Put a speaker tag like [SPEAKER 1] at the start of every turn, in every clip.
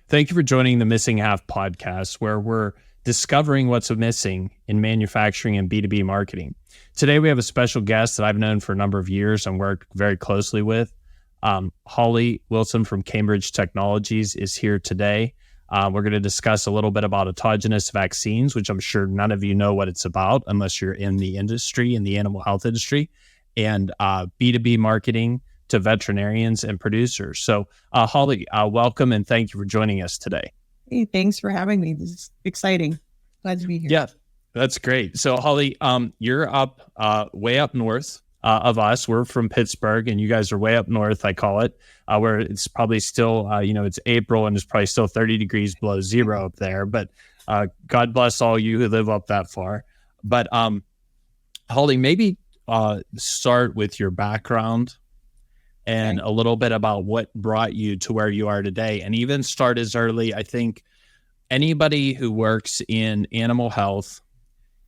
[SPEAKER 1] Thank you for joining the Missing Half podcast, where we're discovering what's missing in manufacturing and B2B marketing. Today, we have a special guest that I've known for a number of years and worked very closely with. Holly Wilson from Cambridge Technologies is here today. We're going to discuss a little bit about autogenous vaccines, which I'm sure none of you know what it's about unless you're in the industry, in the animal health industry, and B2B marketing to veterinarians and producers. So Holly, welcome and thank you for joining us today.
[SPEAKER 2] Hey, thanks for having me. This is exciting. Glad to be here.
[SPEAKER 1] Yeah, that's great. So Holly, you're up way up north of us. We're from Pittsburgh and you guys are way up north, I call it, where it's probably still, it's April and it's probably still 30 degrees below zero up there. But God bless all you who live up that far. But Holly, maybe start with your background and a little bit about what brought you to where you are today, and even start as early. I think anybody who works in animal health,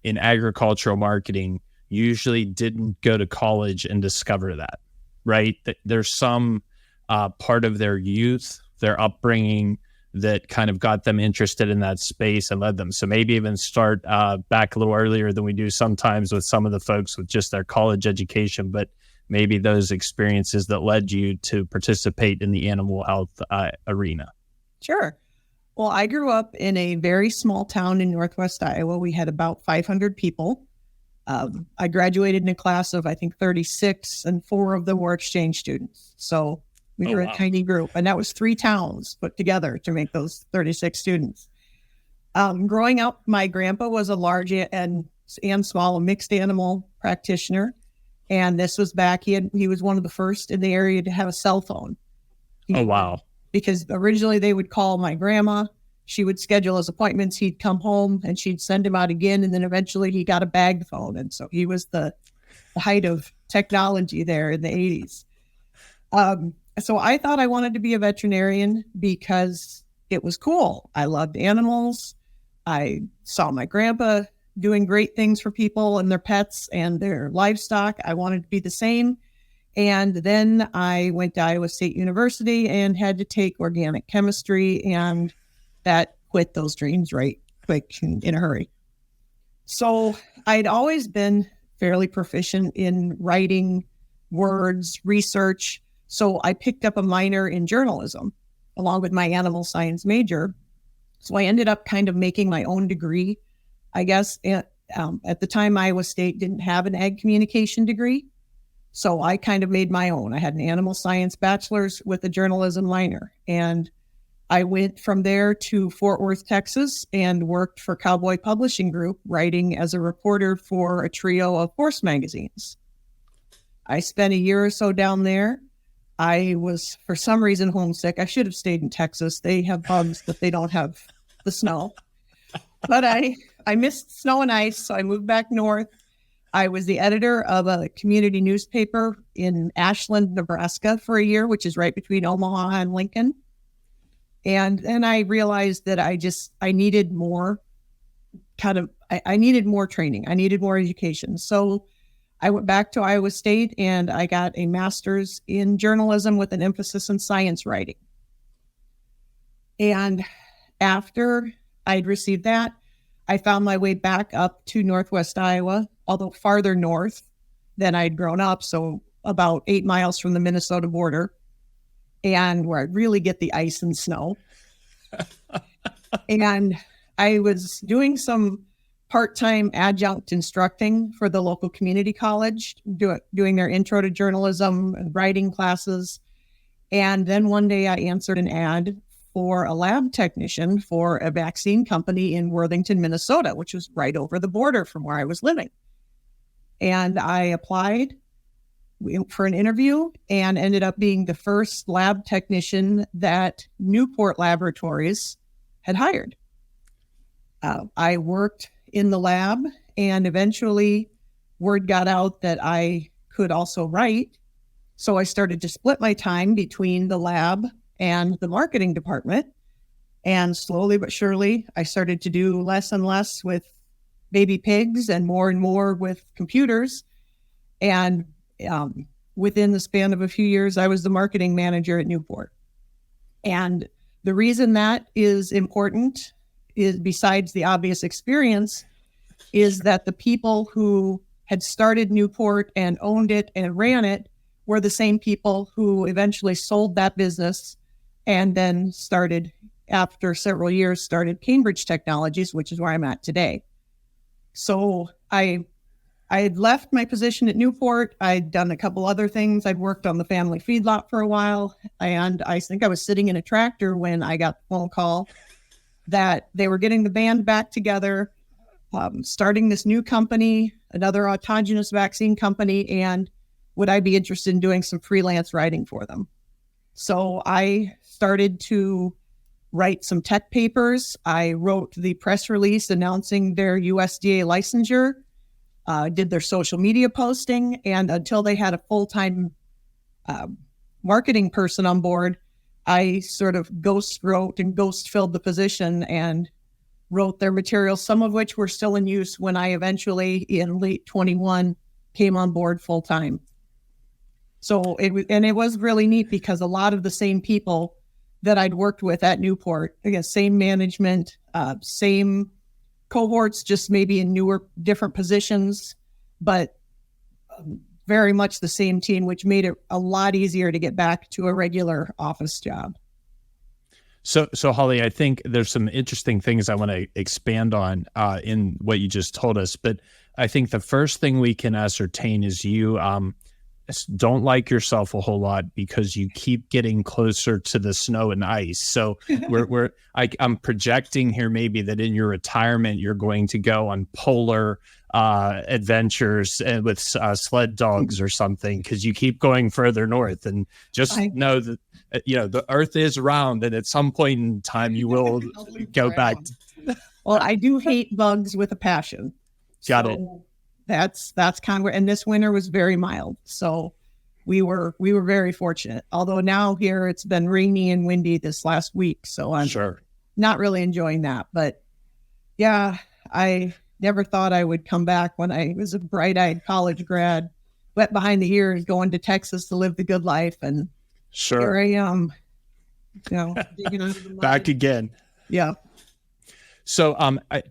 [SPEAKER 1] in agricultural marketing, usually didn't go to college and discover that, right? There's some part of their youth, their upbringing, that kind of got them interested in that space and led them. So maybe even start back a little earlier than we do sometimes with some of the folks with just their college education, but maybe those experiences that led you to participate in the animal health arena.
[SPEAKER 2] Sure. Well, I grew up in a very small town in Northwest Iowa. We had about 500 people. I graduated in a class of, I think, 36, and 4 of them were exchange students. So we were a tiny group, and that was 3 towns put together to make those 36 students. Growing up, my grandpa was a large and small mixed animal practitioner. And this was back, he was one of the first in the area to have a cell phone.
[SPEAKER 1] Oh, wow.
[SPEAKER 2] Because originally they would call my grandma. She would schedule his appointments. He'd come home and she'd send him out again. And then eventually he got a bag phone. And so he was the height of technology there in the 80s. So I thought I wanted to be a veterinarian because it was cool. I loved animals. I saw my grandpa doing great things for people and their pets and their livestock. I wanted to be the same. And then I went to Iowa State University and had to take organic chemistry, and that quit those dreams right quick in a hurry. So I'd always been fairly proficient in writing, words, research. So I picked up a minor in journalism along with my animal science major. So I ended up kind of making my own degree. I guess at the time, Iowa State didn't have an ag communication degree. So I kind of made my own. I had an animal science bachelor's with a journalism minor. And I went from there to Fort Worth, Texas, and worked for Cowboy Publishing Group, writing as a reporter for a trio of horse magazines. I spent a year or so down there. I was, for some reason, homesick. I should have stayed in Texas. They have bugs, but they don't have the snow. But I missed snow and ice, so I moved back north. I was the editor of a community newspaper in Ashland, Nebraska for a year, which is right between Omaha and Lincoln. And then I realized that I needed more I needed more training. I needed more education. So I went back to Iowa State and I got a master's in journalism with an emphasis in science writing. And after I'd received that, I found my way back up to Northwest Iowa, although farther north than I'd grown up. So about 8 miles from the Minnesota border, and where I'd really get the ice and snow. And I was doing some part-time adjunct instructing for the local community college, doing their intro to journalism and writing classes. And then one day I answered an ad for a lab technician for a vaccine company in Worthington, Minnesota, which was right over the border from where I was living. And I applied for an interview and ended up being the first lab technician that Newport Laboratories had hired. I worked in the lab, and eventually word got out that I could also write. So I started to split my time between the lab and the marketing department. And slowly but surely, I started to do less and less with baby pigs and more with computers. And within the span of a few years, I was the marketing manager at Newport. And The reason that is important is, besides the obvious experience, is that the people who had started Newport and owned it and ran it were the same people who eventually sold that business and then started, after several years, started Cambridge Technologies, which is where I'm at today. So I had left my position at Newport. I'd done a couple other things. I'd worked on the family feedlot for a while. And I think I was sitting in a tractor when I got the phone call that they were getting the band back together, starting this new company, another autogenous vaccine company, and would I be interested in doing some freelance writing for them? So I started to write some tech papers. I wrote the press release announcing their USDA licensure, did their social media posting, and until they had a full-time marketing person on board, I sort of ghost wrote and ghost filled the position and wrote their materials, some of which were still in use when I eventually, in late 21, came on board full-time. So it was really neat because a lot of the same people that I'd worked with at Newport, again, same management, same cohorts, just maybe in newer, different positions, but very much the same team, which made it a lot easier to get back to a regular office job.
[SPEAKER 1] So Holly, I think there's some interesting things I want to expand on in what you just told us. But I think the first thing we can ascertain is you don't like yourself a whole lot because you keep getting closer to the snow and ice. So I'm projecting here maybe that in your retirement you're going to go on polar adventures and with sled dogs or something, because you keep going further north. And just know that the Earth is round, and at some point in time you will go back.
[SPEAKER 2] Well, I do hate bugs with a passion.
[SPEAKER 1] Got it.
[SPEAKER 2] That's kind of where, and this winter was very mild. So we were very fortunate. Although now here it's been rainy and windy this last week. So I'm not really enjoying that. But yeah, I never thought I would come back when I was a bright-eyed college grad, wet behind the ears, going to Texas to live the good life. And here I am, digging out of the mud.
[SPEAKER 1] Back again.
[SPEAKER 2] Yeah.
[SPEAKER 1] So,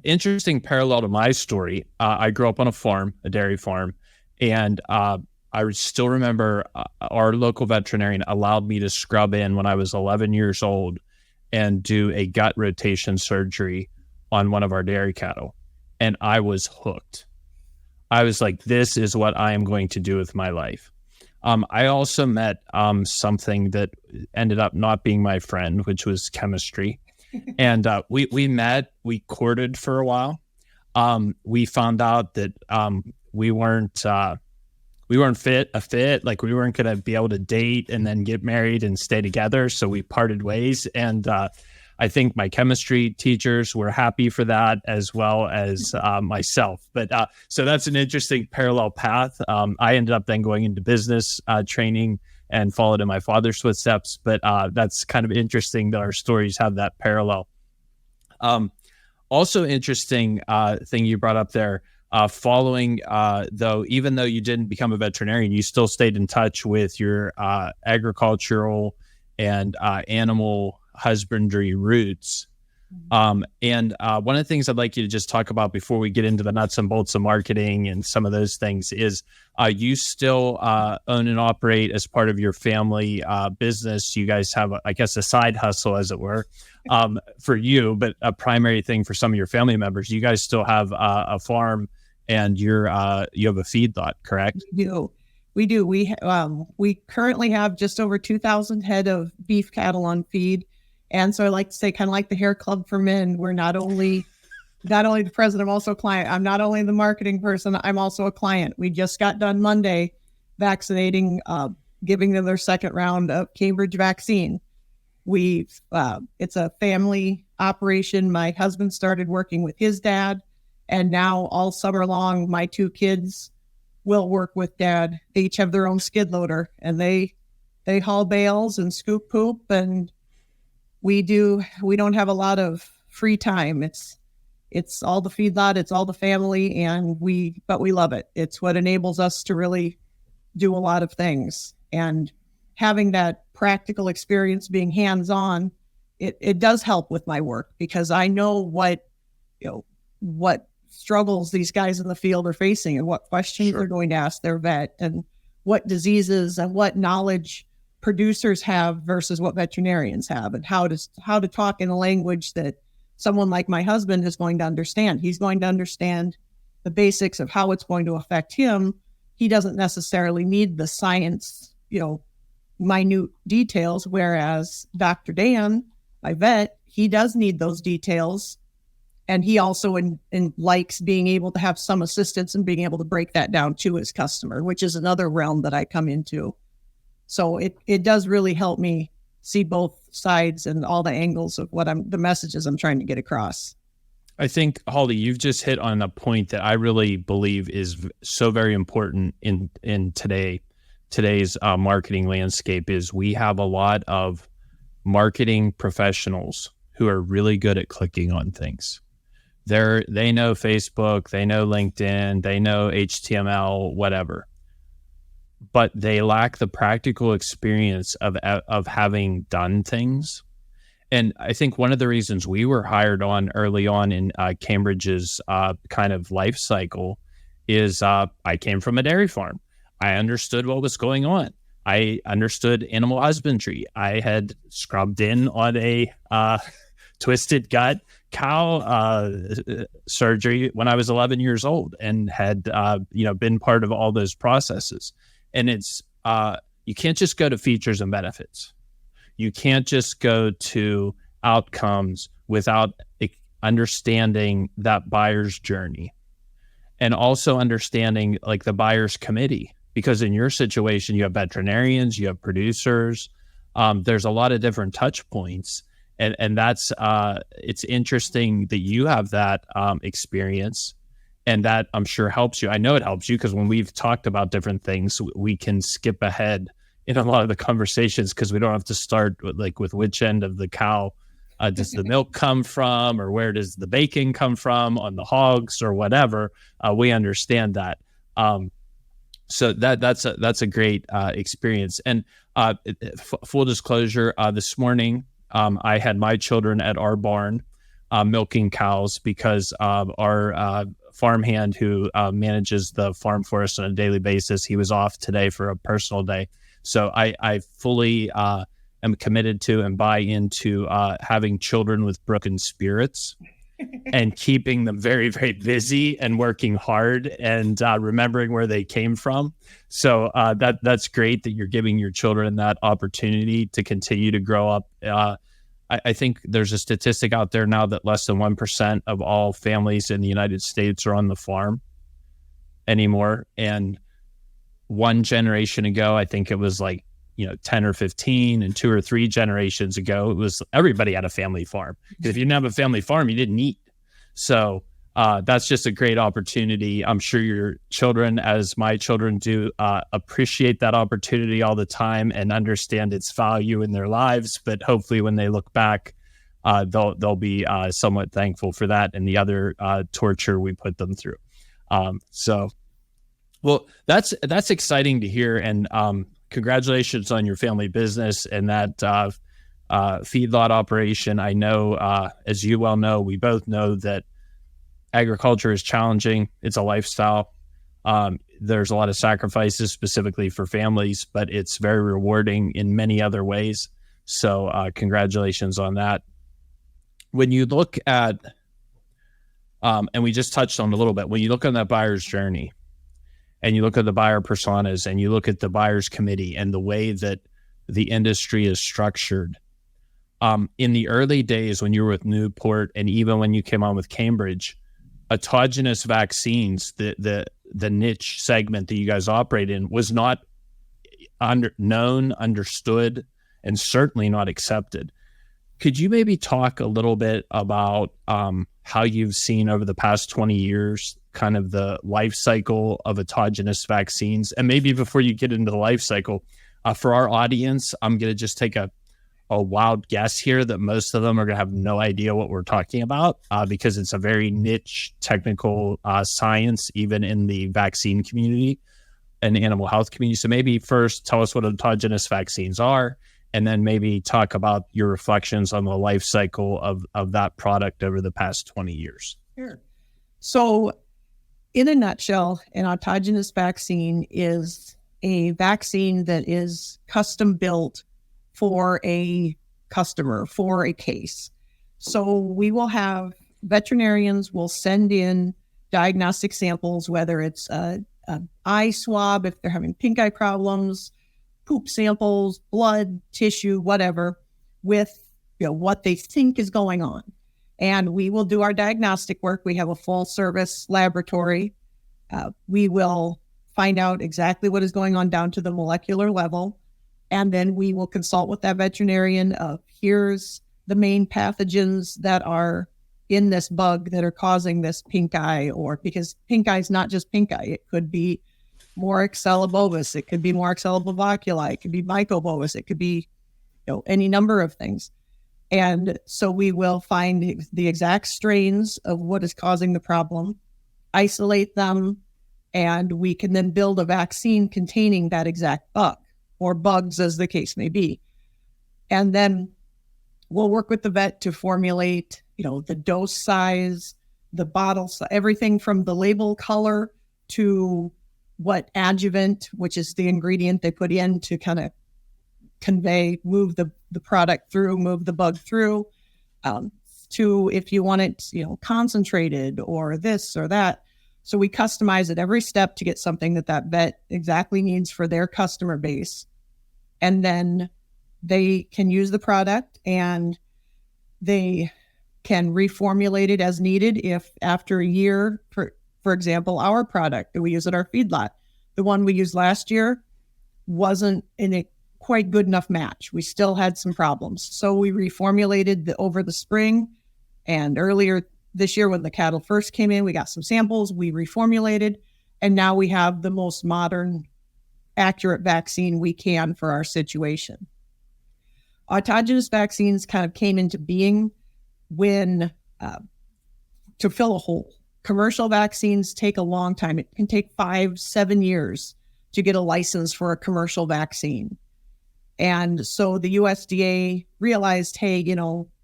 [SPEAKER 1] interesting parallel to my story. I grew up on a farm, a dairy farm, and I still remember our local veterinarian allowed me to scrub in when I was 11 years old and do a gut rotation surgery on one of our dairy cattle. And I was hooked. I was like, this is what I am going to do with my life. I also met something that ended up not being my friend, which was chemistry. And we met, we courted for a while. We found out that we weren't a fit, like we weren't going to be able to date and then get married and stay together. So we parted ways. And I think my chemistry teachers were happy for that, as well as myself. But so that's an interesting parallel path. I ended up then going into business training and followed in my father's footsteps. But that's kind of interesting that our stories have that parallel. Also interesting thing you brought up there, following, though, even though you didn't become a veterinarian, you still stayed in touch with your agricultural and animal husbandry roots. And one of the things I'd like you to just talk about before we get into the nuts and bolts of marketing and some of those things is you still own and operate as part of your family business. You guys have, I guess, a side hustle, as it were, for you, but a primary thing for some of your family members. You guys still have a farm, and you have a feedlot, correct?
[SPEAKER 2] We do. We currently have just over 2,000 head of beef cattle on feed. And so I like to say, kind of like the hair club for men, we're not only the president, I'm also a client. I'm not only the marketing person, I'm also a client. We just got done Monday vaccinating, giving them their second round of Cambridge vaccine. It's a family operation. My husband started working with his dad, and now all summer long, my two kids will work with dad. They each have their own skid loader, and they haul bales and scoop poop, and we don't have a lot of free time. It's all the feedlot, it's all the family, but we love it. It's what enables us to really do a lot of things. And having that practical experience, being hands-on, it does help with my work because I know what struggles these guys in the field are facing and what questions they're going to ask their vet and what diseases and what knowledge producers have versus what veterinarians have, and how to talk in a language that someone like my husband is going to understand. He's going to understand the basics of how it's going to affect him. He doesn't necessarily need the science, minute details, whereas Dr. Dan, my vet, he does need those details. And he also likes being able to have some assistance and being able to break that down to his customer, which is another realm that I come into. So it does really help me see both sides and all the angles of the messages I'm trying to get across.
[SPEAKER 1] I think, Holly, you've just hit on a point that I really believe is so very important in today's marketing landscape. Is we have a lot of marketing professionals who are really good at clicking on things. They know Facebook, they know LinkedIn, they know HTML, whatever, but they lack the practical experience of having done things. And I think one of the reasons we were hired on early on in Cambridge's kind of life cycle is I came from a dairy farm. I understood what was going on. I understood animal husbandry. I had scrubbed in on a twisted gut cow surgery when I was 11 years old and had been part of all those processes. And it's you can't just go to features and benefits. You can't just go to outcomes without understanding that buyer's journey and also understanding like the buyer's committee, because in your situation, you have veterinarians, you have producers, there's a lot of different touch points. And that's, it's interesting that you have that experience, and that I'm sure helps you. I know it helps you because when we've talked about different things, we can skip ahead in a lot of the conversations because we don't have to start with which end of the cow does the milk come from, or where does the bacon come from on the hogs or whatever. We understand that. So that's a great experience. And full disclosure, this morning, I had my children at our barn milking cows because our farmhand who manages the farm for us on a daily basis, he was off today for a personal day. So I fully am committed to and buy into having children with broken spirits and keeping them very, very busy and working hard and remembering where they came from. So that's great that you're giving your children that opportunity to continue to grow up. I think there's a statistic out there now that less than 1% of all families in the United States are on the farm anymore. And one generation ago, I think it was 10 or 15, and 2 or 3 generations ago, it was everybody had a family farm. Because if you didn't have a family farm, you didn't eat. So that's just a great opportunity. I'm sure your children, as my children do, appreciate that opportunity all the time and understand its value in their lives. But hopefully when they look back, they'll be somewhat thankful for that and the other torture we put them through. Well, that's exciting to hear. And congratulations on your family business and that feedlot operation. I know, as you well know, we both know that agriculture is challenging. It's a lifestyle. There's a lot of sacrifices specifically for families, but it's very rewarding in many other ways. So congratulations on that. When you look at, and we just touched on a little bit, when you look on that buyer's journey and you look at the buyer personas and you look at the buyer's committee and the way that the industry is structured, in the early days when you were with Newport and even when you came on with Cambridge, autogenous vaccines, the niche segment that you guys operate in, was not known, understood, and certainly not accepted. Could you maybe talk a little bit about how you've seen over the past 20 years kind of the life cycle of autogenous vaccines? And maybe before you get into the life cycle, for our audience, I'm going to just take a wild guess here that most of them are going to have no idea what we're talking about because it's a very niche technical science, even in the vaccine community and animal health community. So maybe first tell us what autogenous vaccines are, and then maybe talk about your reflections on the life cycle of that product over the past 20 years.
[SPEAKER 2] Sure. So in a nutshell, an autogenous vaccine is a vaccine that is custom built for a customer, for a case. So we will have veterinarians will send in diagnostic samples, whether it's an eye swab, if they're having pink eye problems, poop samples, blood, tissue, whatever, with what they think is going on. And we will do our diagnostic work. We have a full service laboratory. We will find out exactly what is going on down to the molecular level. And then we will consult with that veterinarian of here's the main pathogens that are in this bug that are causing this pink eye, or because pink eye is not just pink eye. It could be Moraxella bovis. It could be Moraxella bovaculi. It could be mycobovis. It could be, any number of things. And so we will find the exact strains of what is causing the problem, isolate them, and we can then build a vaccine containing that exact bug or bugs as the case may be. And then we'll work with the vet to formulate, the dose size, the bottle size, everything from the label color to what adjuvant, which is the ingredient they put in to kind of convey, move the product through, move the bug through, to if you want it, concentrated or this or that. So we customize at every step to get something that vet exactly needs for their customer base. And then they can use the product and they can reformulate it as needed. If after a year, for example, our product that we use at our feedlot, the one we used last year wasn't in a quite good enough match. We still had some problems. So we reformulated over the spring, and earlier this year when the cattle first came in, we got some samples, we reformulated, and now we have the most modern, accurate vaccine we can for our situation. Autogenous vaccines kind of came into being when to fill a hole. Commercial vaccines take a long time. It can take 5-7 years to get a license for a commercial vaccine. And so the USDA realized, hey,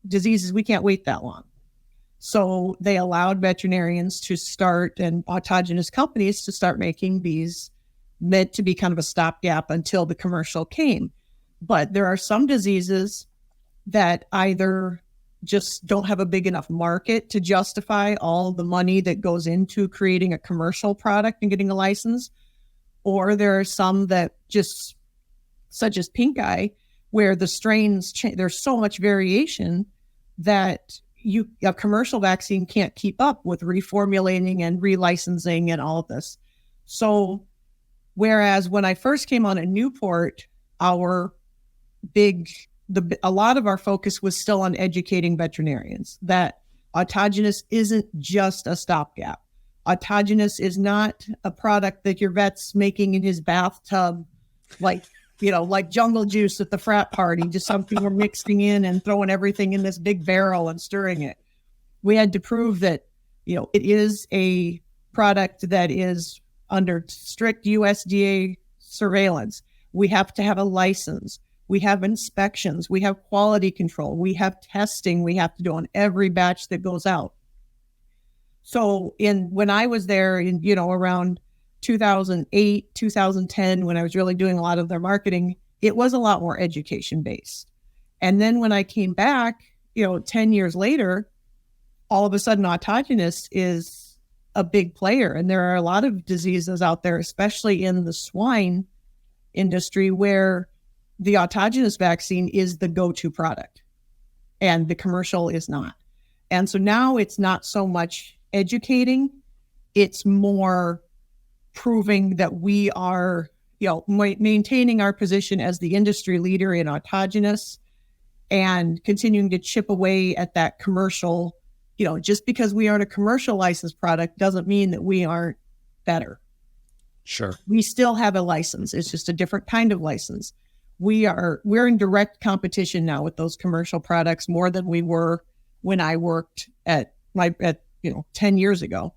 [SPEAKER 2] diseases, we can't wait that long. So they allowed veterinarians to start, and autogenous companies to start making these, meant to be kind of a stopgap until the commercial came. But there are some diseases that either just don't have a big enough market to justify all the money that goes into creating a commercial product and getting a license, or there are some that just, such as pink eye, where the strains, there's so much variation that a commercial vaccine can't keep up with reformulating and relicensing and all of this. So whereas when I first came on at Newport, a lot of our focus was still on educating veterinarians that autogenous isn't just a stopgap. Autogenous is not a product that your vet's making in his bathtub, like jungle juice at the frat party, just something we're mixing in and throwing everything in this big barrel and stirring it. We had to prove that, it is a product that is under strict USDA surveillance. We have to have a license. We have inspections. We have quality control. We have testing we have to do on every batch that goes out. So when I was there in, around 2008, 2010, when I was really doing a lot of their marketing, it was a lot more education based. And then when I came back, 10 years later, all of a sudden autogenous is a big player. And there are a lot of diseases out there, especially in the swine industry, where the autogenous vaccine is the go-to product and the commercial is not. And so now it's not so much educating, it's more proving that we are, maintaining our position as the industry leader in autogenous and continuing to chip away at that commercial. Just because we aren't a commercial licensed product doesn't mean that we aren't better.
[SPEAKER 1] Sure.
[SPEAKER 2] We still have a license. It's just a different kind of license. We're in direct competition now with those commercial products more than we were when I worked at 10 years ago.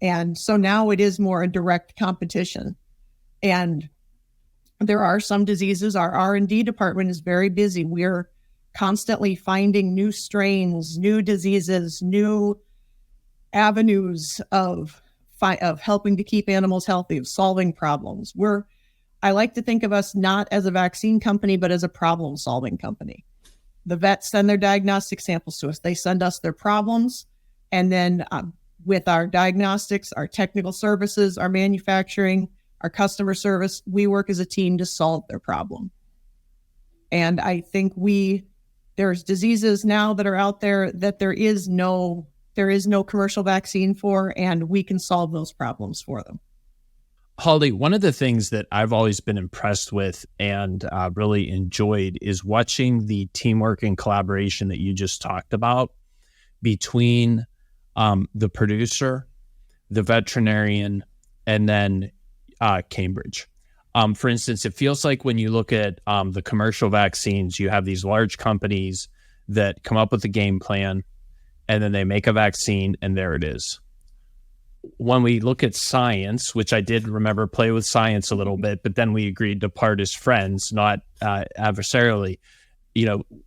[SPEAKER 2] And so now it is more a direct competition. And There are some diseases. Our R&D department is very busy. We're constantly finding new strains, new diseases, new avenues of helping to keep animals healthy, of solving problems. I like to think of us not as a vaccine company, but as a problem-solving company. The vets send their diagnostic samples to us. They send us their problems, and then with our diagnostics, our technical services, our manufacturing, our customer service, we work as a team to solve their problem. And I think there's diseases now that are out there that there is no commercial vaccine for, and we can solve those problems for them.
[SPEAKER 1] Holly, one of the things that I've always been impressed with and really enjoyed is watching the teamwork and collaboration that you just talked about between the producer, the veterinarian, and then Cambridge. For instance, it feels like when you look at the commercial vaccines, you have these large companies that come up with a game plan, and then they make a vaccine, and there it is. When we look at science, which I did remember play with science a little bit, but then we agreed to part as friends, not adversarially.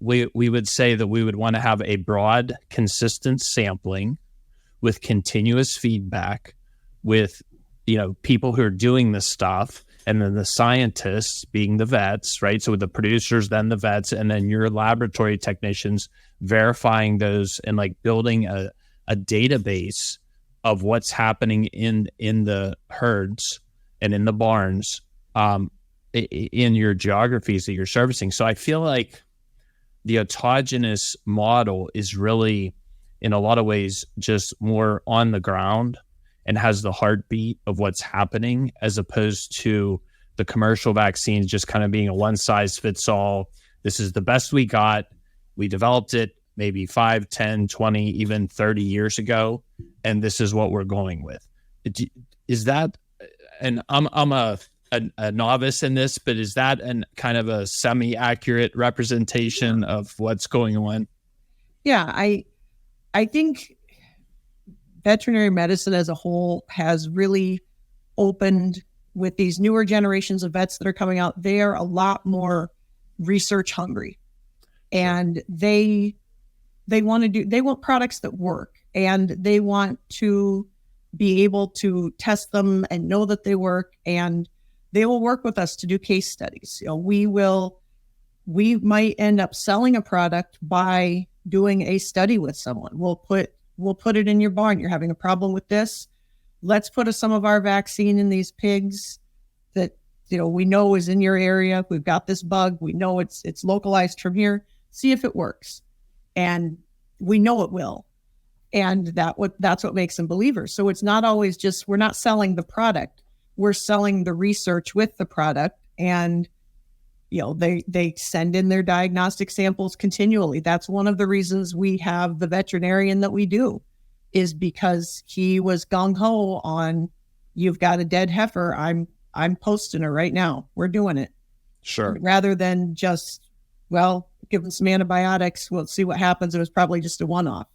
[SPEAKER 1] We would say that we would want to have a broad, consistent sampling with continuous feedback with, people who are doing this stuff, and then the scientists being the vets, right? So with the producers, then the vets, and then your laboratory technicians verifying those and like building a database of what's happening in the herds and in the barns in your geographies that you're servicing. So I feel like the autogenous model is really, in a lot of ways, just more on the ground and has the heartbeat of what's happening, as opposed to the commercial vaccines just kind of being a one size fits all. This is the best we got. We developed it maybe 5, 10, 20, even 30 years ago, and this is what we're going with. Is that, and I'm a novice in this, but is that an kind of a semi-accurate representation of what's going on?
[SPEAKER 2] Yeah, I think veterinary medicine as a whole has really opened with these newer generations of vets that are coming out. They are a lot more research hungry, and they want products that work, and they want to be able to test them and know that they work, and they will work with us to do case studies. We might end up selling a product by doing a study with someone. We'll put it in your barn. You're having a problem with this. Let's put some of our vaccine in these pigs that we know is in your area. We've got this bug. We know it's localized from here. See if it works. And we know it will. And that's what makes them believers. So it's not always just, we're not selling the product. We're selling the research with the product. And they send in their diagnostic samples continually. That's one of the reasons we have the veterinarian that we do, is because he was gung-ho on, you've got a dead heifer. I'm posting her right now. We're doing it.
[SPEAKER 1] Sure.
[SPEAKER 2] Rather than just, give them some antibiotics. We'll see what happens. It was probably just a one-off.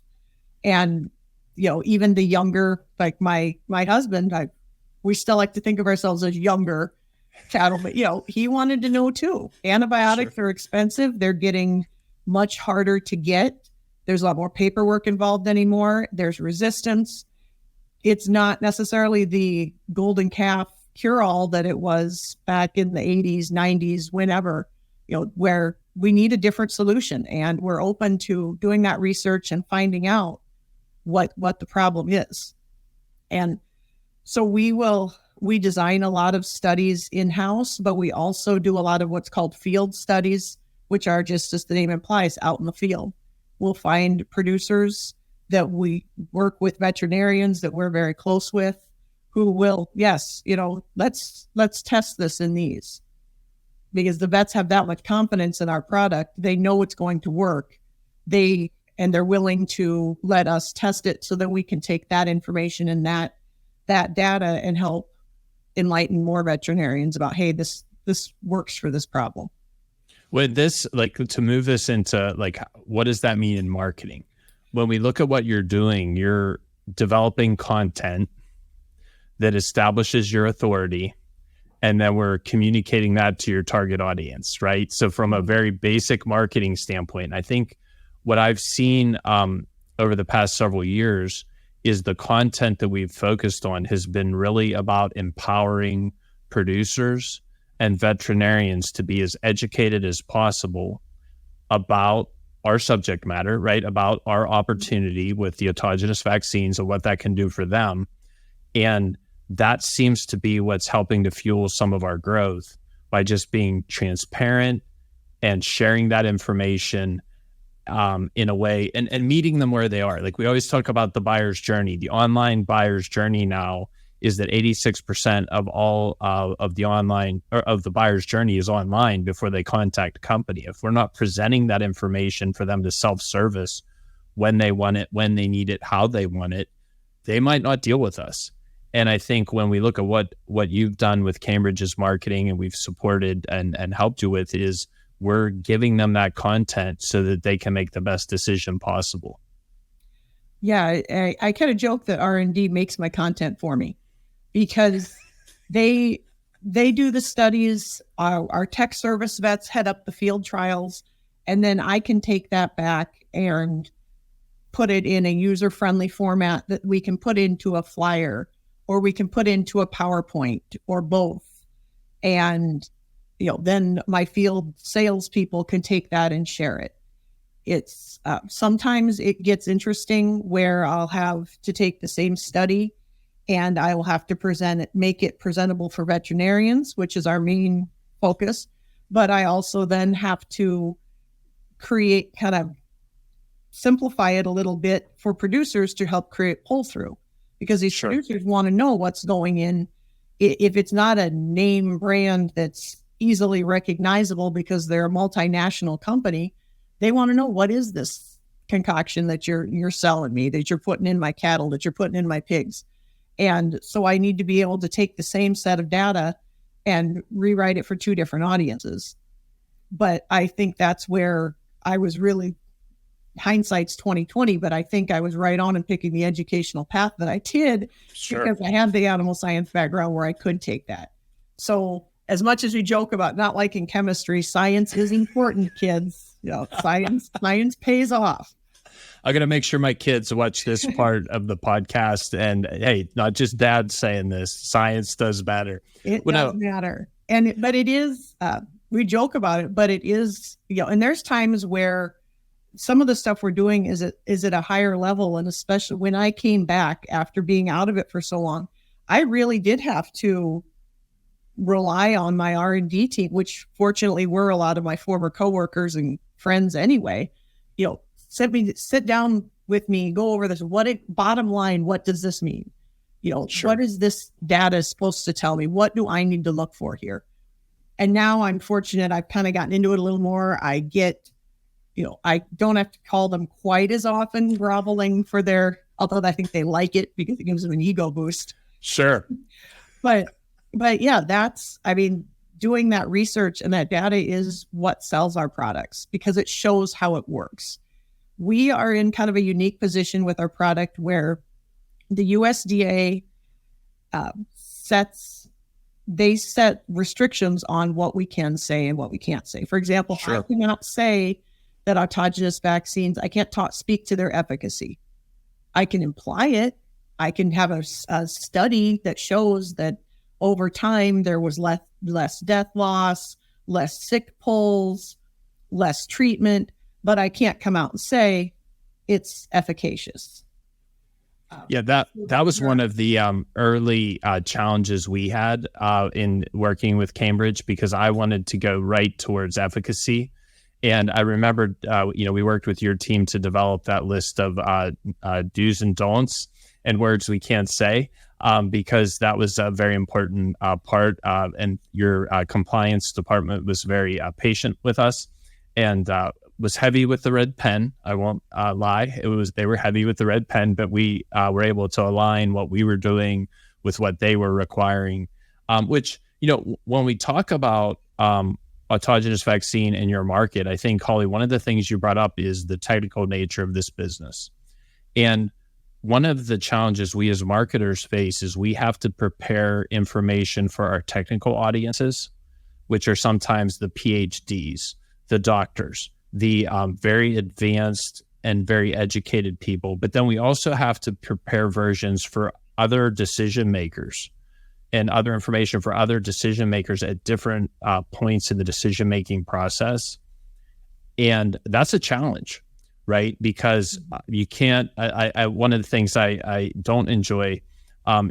[SPEAKER 2] And, even the younger, like my husband, we still like to think of ourselves as younger cattle, but he wanted to know too. Antibiotics are expensive. They're getting much harder to get. There's a lot more paperwork involved anymore. There's resistance. It's not necessarily the golden calf cure-all that it was back in the 80s, 90s, whenever, where we need a different solution. And we're open to doing that research and finding out what the problem is. And so we design a lot of studies in-house, but we also do a lot of what's called field studies, which are just as the name implies, out in the field. We'll find producers that we work with, veterinarians that we're very close with, who will, let's test this in these. Because the vets have that much confidence in our product. They know it's going to work. They're willing to let us test it so that we can take that information and that data and help enlighten more veterinarians about, hey, this works for this problem.
[SPEAKER 1] With this, to move this into what does that mean in marketing? When we look at what you're doing, you're developing content that establishes your authority, and then we're communicating that to your target audience, right? So from a very basic marketing standpoint, I think what I've seen over the past several years is the content that we've focused on has been really about empowering producers and veterinarians to be as educated as possible about our subject matter, right? About our opportunity with the autogenous vaccines and what that can do for them. And that seems to be what's helping to fuel some of our growth by just being transparent and sharing that information in a way and meeting them where they are. Like we always talk about the buyer's journey. The online buyer's journey now is that 86% of all of the online or of the buyer's journey is online before they contact a company. If we're not presenting that information for them to self-service when they want it, when they need it, how they want it, they might not deal with us. And I think when we look at what you've done with Cambridge's marketing and we've supported and helped you with is we're giving them that content so that they can make the best decision possible.
[SPEAKER 2] Yeah, I kind of joke that R&D makes my content for me because they do the studies, our tech service vets head up the field trials, and then I can take that back and put it in a user-friendly format that we can put into a flyer or we can put into a PowerPoint or both. And, then my field salespeople can take that and share it. It's sometimes it gets interesting where I'll have to take the same study and I will have to present it, make it presentable for veterinarians, which is our main focus. But I also then have to create kind of simplify it a little bit for producers to help create pull through because these producers want to know what's going in. If it's not a name brand that's easily recognizable because they're a multinational company, they want to know what is this concoction that you're selling me, that you're putting in my cattle, that you're putting in my pigs. And so I need to be able to take the same set of data and rewrite it for two different audiences. But I think that's where I was really, hindsight's 2020, but I think I was right on in picking the educational path that I did because I had the animal science background where I could take that. So as much as we joke about not liking chemistry, science is important, kids. Science pays off.
[SPEAKER 1] I'm going to make sure my kids watch this part of the podcast. And hey, not just dad saying this, science does matter.
[SPEAKER 2] It does matter. But it is, we joke about it, but it is, and there's times where some of the stuff we're doing is at a higher level. And especially when I came back after being out of it for so long, I really did have to rely on my R&D team, which fortunately were a lot of my former coworkers and friends anyway. Sit down with me, go over this. Bottom line, what does this mean? What is this data supposed to tell me? What do I need to look for here? And now I'm fortunate. I've kind of gotten into it a little more. I get, I don't have to call them quite as often groveling for although I think they like it because it gives them an ego boost.
[SPEAKER 1] Sure.
[SPEAKER 2] But yeah, doing that research and that data is what sells our products because it shows how it works. We are in kind of a unique position with our product where the USDA set restrictions on what we can say and what we can't say. For example, I cannot say that autogenous vaccines, I can't speak to their efficacy. I can imply it. I can have a study that shows that over time, there was less death loss, less sick pulls, less treatment, but I can't come out and say it's efficacious.
[SPEAKER 1] That was one of the early challenges we had in working with Cambridge because I wanted to go right towards efficacy. And I remembered, we worked with your team to develop that list of do's and don'ts and words we can't say. Because that was a very important part, and your compliance department was very patient with us, and was heavy with the red pen. I won't lie; they were heavy with the red pen, but we were able to align what we were doing with what they were requiring. Which when we talk about autogenous vaccine in your market, I think Holly, one of the things you brought up is the technical nature of this business, and one of the challenges we as marketers face is we have to prepare information for our technical audiences, which are sometimes the PhDs, the doctors, the very advanced and very educated people. But then we also have to prepare versions for other decision makers and other information for other decision makers at different points in the decision-making process. And that's a challenge, right? Because you can't, one of the things I don't enjoy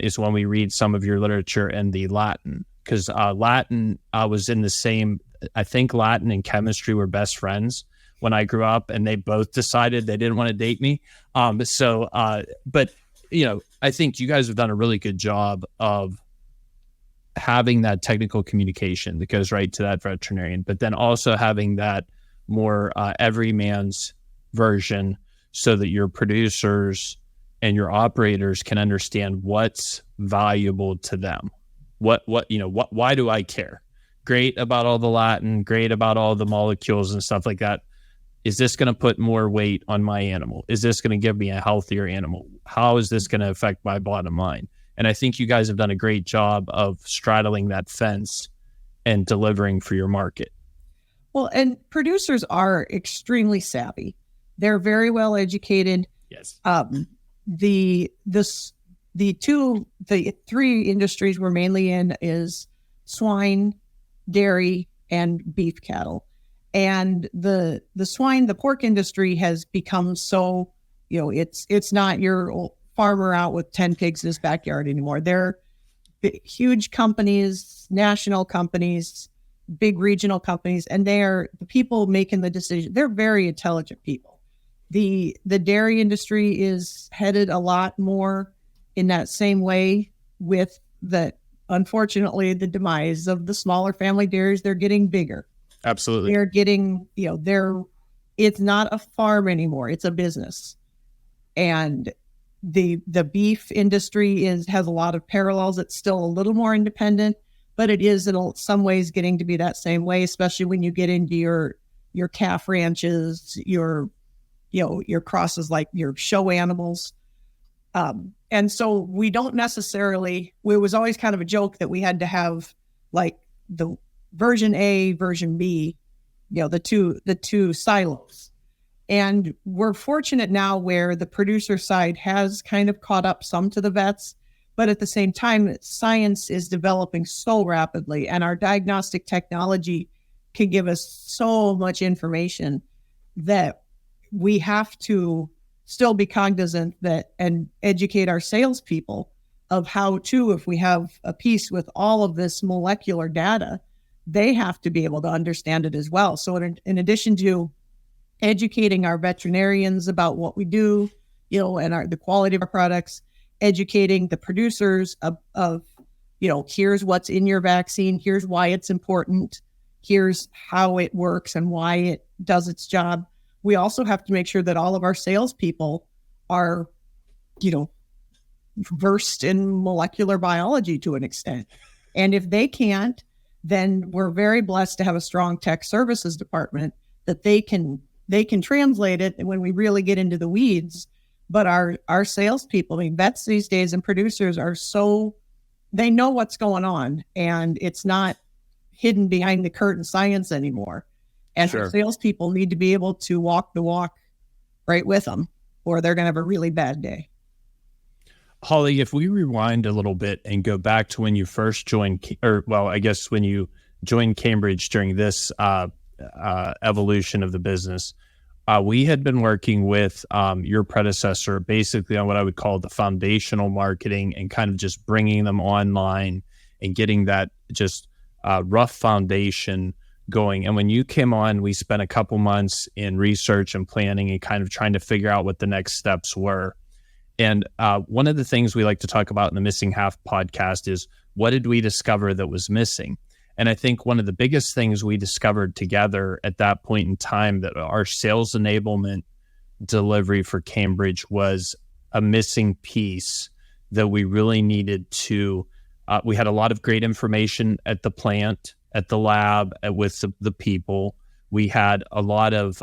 [SPEAKER 1] is when we read some of your literature in the Latin, because Latin was in the same, I think Latin and chemistry were best friends when I grew up, and they both decided they didn't want to date me. But, you know, I think you guys have done a really good job of having that technical communication that goes right to that veterinarian, but then also having that more everyman's version so that your producers and your operators can understand what's valuable to them. Why do I care? Great about all the Latin, great about all the molecules and stuff like that. Is this going to put more weight on my animal? Is this going to give me a healthier animal? How is this going to affect my bottom line? And I think you guys have done a great job of straddling that fence and delivering for your market.
[SPEAKER 2] Well, and producers are extremely savvy. They're very well educated.
[SPEAKER 1] Yes.
[SPEAKER 2] The three industries we're mainly in is swine, dairy, and beef cattle. And the pork industry has become so, it's not your old farmer out with 10 pigs in his backyard anymore. They're huge companies, national companies, big regional companies, and they're the people making the decision. They're very intelligent people. The dairy industry is headed a lot more in that same way, with unfortunately, the demise of the smaller family dairies. They're getting bigger.
[SPEAKER 1] Absolutely.
[SPEAKER 2] They're getting, it's not a farm anymore. It's a business. And the beef industry has a lot of parallels. It's still a little more independent, but it is in some ways getting to be that same way, especially when you get into your calf ranches, your crosses, like your show animals. And so we don't necessarily, it was always kind of a joke that we had to have like the version A, version B, the two silos. And we're fortunate now where the producer side has kind of caught up some to the vets, but at the same time, science is developing so rapidly, and our diagnostic technology can give us so much information that we have to still be cognizant and educate our salespeople of how to, if we have a piece with all of this molecular data, they have to be able to understand it as well. So in addition to educating our veterinarians about what we do, and the quality of our products, educating the producers of here's what's in your vaccine, here's why it's important, here's how it works and why it does its job. We also have to make sure that all of our salespeople are, versed in molecular biology to an extent. And if they can't, then we're very blessed to have a strong tech services department that they can translate it when we really get into the weeds. But our salespeople, vets these days and producers they know what's going on, and it's not hidden behind the curtain science anymore. And
[SPEAKER 1] Sure.
[SPEAKER 2] Our salespeople need to be able to walk the walk right with them, or they're going to have a really bad day.
[SPEAKER 1] Holly, if we rewind a little bit and go back to when you first joined, when you joined Cambridge during this evolution of the business, we had been working with your predecessor basically on what I would call the foundational marketing and kind of just bringing them online and getting that just rough foundation going. And when you came on, we spent a couple months in research and planning and kind of trying to figure out what the next steps were. And one of the things we like to talk about in the Missing Half podcast is, what did we discover that was missing? And I think one of the biggest things we discovered together at that point in time, that our sales enablement delivery for Cambridge was a missing piece that we really needed to, we had a lot of great information at the plant, at the lab, with the people. We had a lot of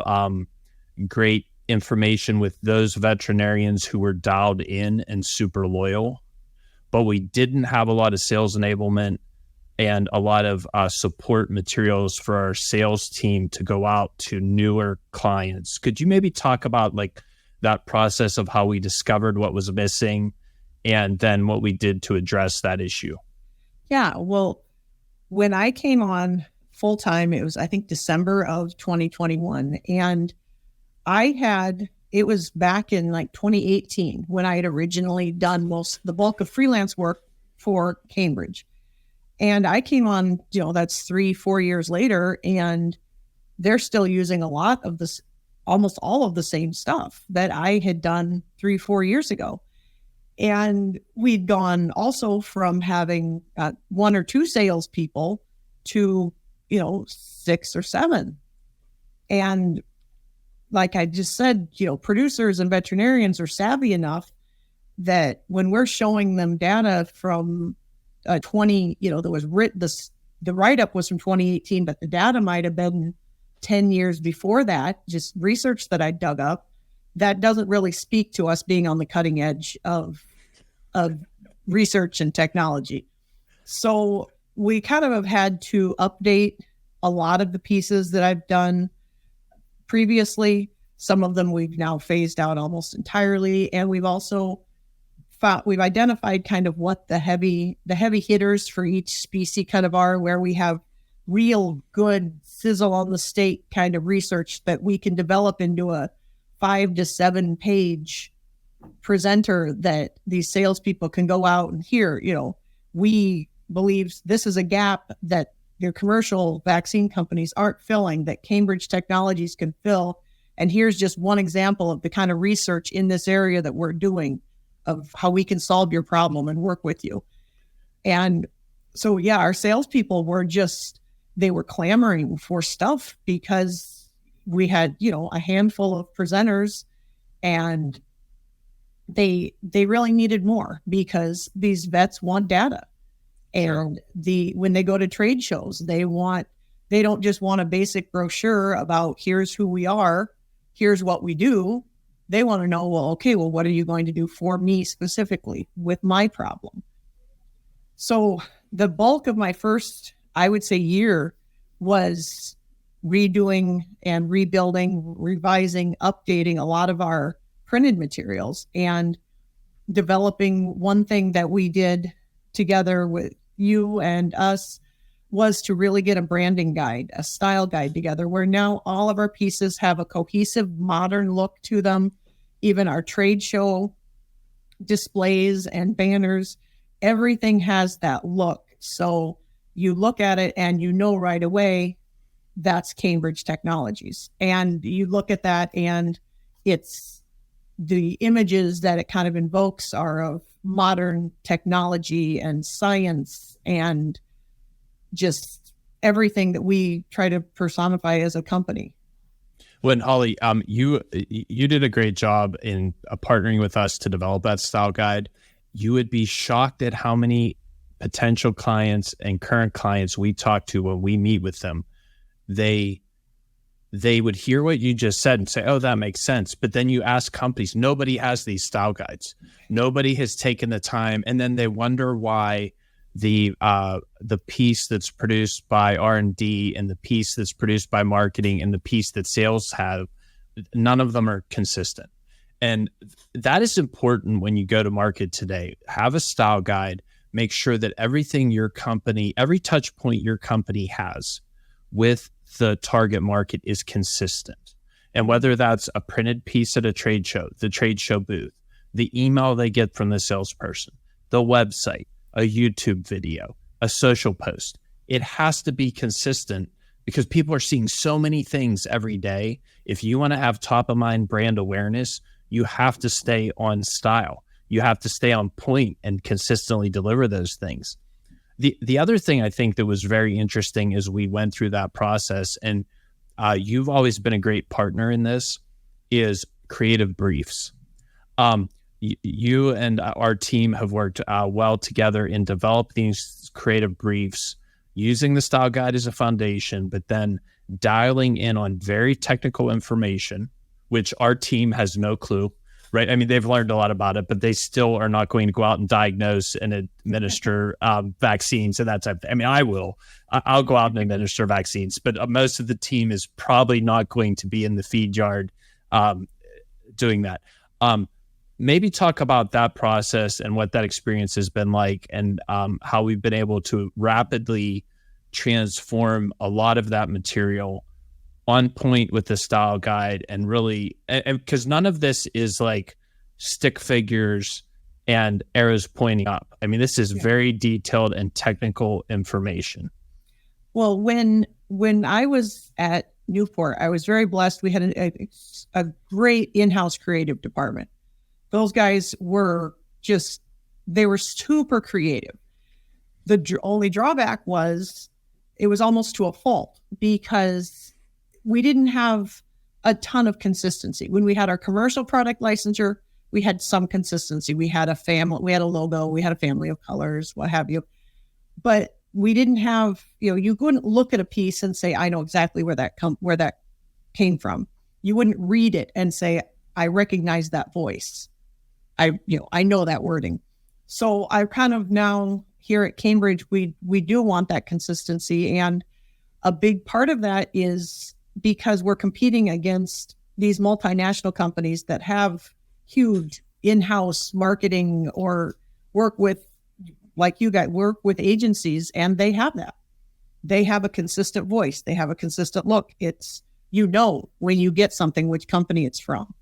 [SPEAKER 1] great information with those veterinarians who were dialed in and super loyal, but we didn't have a lot of sales enablement and a lot of support materials for our sales team to go out to newer clients. Could you maybe talk about like that process of how we discovered what was missing and then what we did to address that issue?
[SPEAKER 2] Yeah, well, when I came on full time, it was, I think, December of 2021. And it was back in like 2018 when I had originally done the bulk of freelance work for Cambridge. And I came on, that's 3-4 years later, and they're still using a lot of this, almost all of the same stuff that I had done 3-4 years ago. And we'd gone also from having 1 or 2 salespeople to, 6 or 7. And like I just said, producers and veterinarians are savvy enough that when we're showing them data from 20, there was the write-up was from 2018, but the data might have been 10 years before that, just research that I dug up, that doesn't really speak to us being on the cutting edge of research and technology. So we kind of have had to update a lot of the pieces that I've done previously. Some of them we've now phased out almost entirely. And we've also we've identified kind of what the heavy hitters for each species kind of are, where we have real good sizzle on the steak kind of research that we can develop into a 5 to 7 page presenter that these salespeople can go out and hear. We believe this is a gap that your commercial vaccine companies aren't filling, that Cambridge Technologies can fill. And here's just one example of the kind of research in this area that we're doing, of how we can solve your problem and work with you. And so, yeah, our salespeople they were clamoring for stuff because we had, a handful of presenters, and they really needed more because these vets want data. And when they go to trade shows, they don't just want a basic brochure about here's who we are, here's what we do. They want to know, what are you going to do for me specifically with my problem? So the bulk of my first, I would say, year was redoing and rebuilding, revising, updating a lot of our printed materials, and developing one thing that we did together with you and us was to really get a branding guide, a style guide together, where now all of our pieces have a cohesive, modern look to them. Even our trade show displays and banners, everything has that look. So you look at it and right away, that's Cambridge Technologies. And you look at that and it's the images that it kind of invokes are of modern technology and science and just everything that we try to personify as a company.
[SPEAKER 1] When Holly, you did a great job in partnering with us to develop that style guide. You would be shocked at how many potential clients and current clients we talk to when we meet with them. They would hear what you just said and say, "Oh, that makes sense." But then you ask companies, nobody has these style guides. Nobody has taken the time, and then they wonder why the piece that's produced by R&D and the piece that's produced by marketing and the piece that sales have, none of them are consistent. And that is important when you go to market today. Have a style guide. Make sure that everything your company, every touch point your company has with the target market is consistent. And whether that's a printed piece at a trade show, the trade show booth, the email they get from the salesperson, the website, a YouTube video, a social post, it has to be consistent because people are seeing so many things every day. If you want to have top of mind brand awareness, you have to stay on style. You have to stay on point and consistently deliver those things. The other thing I think that was very interesting as we went through that process, and you've always been a great partner in this, is creative briefs. You and our team have worked well together in developing these creative briefs, using the style guide as a foundation, but then dialing in on very technical information which our team has no clue, right? I mean, they've learned a lot about it, but they still are not going to go out and diagnose and administer vaccines and that type of thing. I mean, I'll go out and administer vaccines, but most of the team is probably not going to be in the feed yard doing that. Maybe talk about that process and what that experience has been like, and how we've been able to rapidly transform a lot of that material on point with the style guide, and really, and because none of this is like stick figures and arrows pointing up. I mean, this is very detailed and technical information.
[SPEAKER 2] Well, when I was at Newport, I was very blessed. We had a great in-house creative department. Those guys were they were super creative. The only drawback was it was almost to a fault, because we didn't have a ton of consistency. When we had our commercial product licensure, we had some consistency. We had a logo, we had a family of colors, what have you. But we didn't have, you couldn't look at a piece and say, I know exactly where that came from. You wouldn't read it and say, I recognize that voice. I know that wording. So I kind of now here at Cambridge, we do want that consistency. And a big part of that is because we're competing against these multinational companies that have huge in-house marketing or work with, like you guys, work with agencies, and they have that. They have a consistent voice. They have a consistent look. It's, when you get something, which company it's from.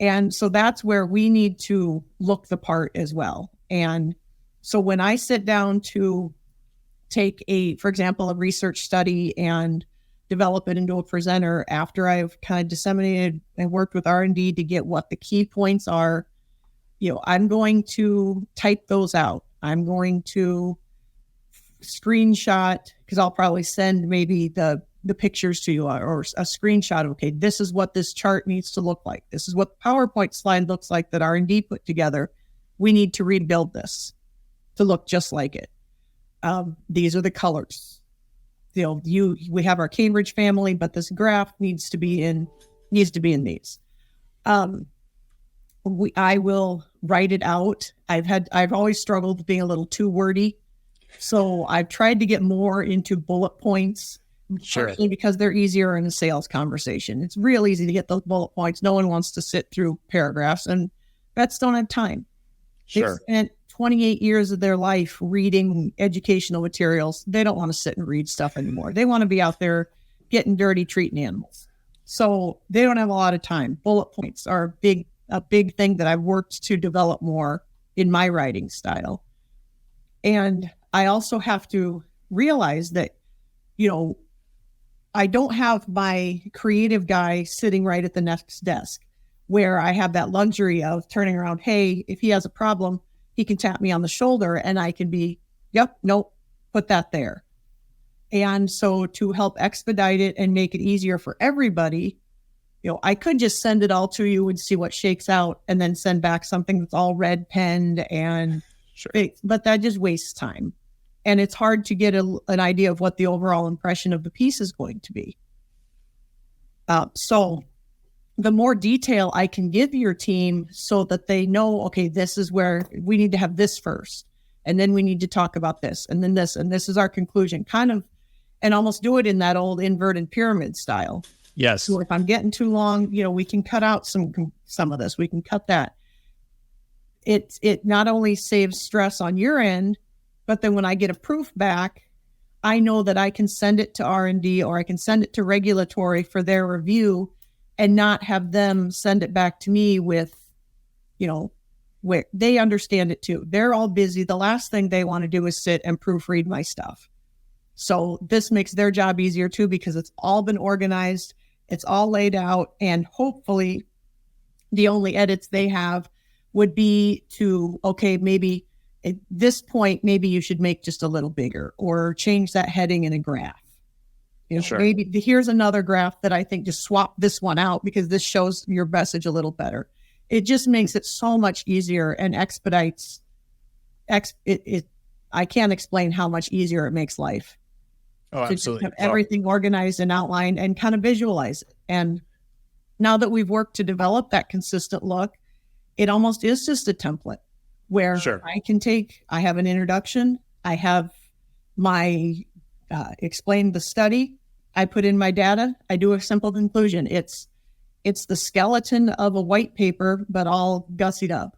[SPEAKER 2] And so that's where we need to look the part as well. And so when I sit down to take for example, a research study and develop it into a presenter, after I've kind of disseminated and worked with R&D to get what the key points are, I'm going to type those out. I'm going to screenshot, because I'll probably send maybe the pictures to you, or a screenshot of, okay, this is what this chart needs to look like. This is what the PowerPoint slide looks like that R&D put together. We need to rebuild this to look just like it. These are the colors. We have our Cambridge family, but this graph needs to be in these. I will write it out. I've always struggled with being a little too wordy. So I've tried to get more into bullet points.
[SPEAKER 1] Sure.
[SPEAKER 2] Because they're easier in a sales conversation. It's real easy to get those bullet points. No one wants to sit through paragraphs, and vets don't have time.
[SPEAKER 1] Sure.
[SPEAKER 2] They've spent 28 years of their life reading educational materials. They don't want to sit and read stuff anymore. They want to be out there getting dirty, treating animals. So they don't have a lot of time. Bullet points are a big thing that I've worked to develop more in my writing style. And I also have to realize that, I don't have my creative guy sitting right at the next desk where I have that luxury of turning around. Hey, if he has a problem, he can tap me on the shoulder and I can be, yep, nope, put that there. And so to help expedite it and make it easier for everybody, I could just send it all to you and see what shakes out, and then send back something that's all red penned and
[SPEAKER 1] Sure.
[SPEAKER 2] But that just wastes time. And it's hard to get an idea of what the overall impression of the piece is going to be. So the more detail I can give your team so that they know, okay, this is where we need to have this first, and then we need to talk about this, and then this, and this is our conclusion, kind of, and almost do it in that old inverted pyramid style.
[SPEAKER 1] Yes.
[SPEAKER 2] So if I'm getting too long, we can cut out some of this. We can cut that. It not only saves stress on your end, but then when I get a proof back, I know that I can send it to R&D, or I can send it to regulatory for their review, and not have them send it back to me with, where they understand it too. They're all busy. The last thing they want to do is sit and proofread my stuff. So this makes their job easier too, because it's all been organized. It's all laid out. And hopefully the only edits they have would be to, okay, maybe at this point, maybe you should make just a little bigger, or change that heading in a graph.
[SPEAKER 1] Sure.
[SPEAKER 2] Maybe here's another graph that I think just swap this one out because this shows your message a little better. It just makes it so much easier and expedites. I can't explain how much easier it makes life.
[SPEAKER 1] Oh,
[SPEAKER 2] to
[SPEAKER 1] absolutely.
[SPEAKER 2] have everything organized and outlined and kind of visualize it. And now that we've worked to develop that consistent look, it almost is just a template where
[SPEAKER 1] Sure.
[SPEAKER 2] I have an introduction, I have my explain the study, I put in my data, I do a simple conclusion. It's the skeleton of a white paper, but all gussied up.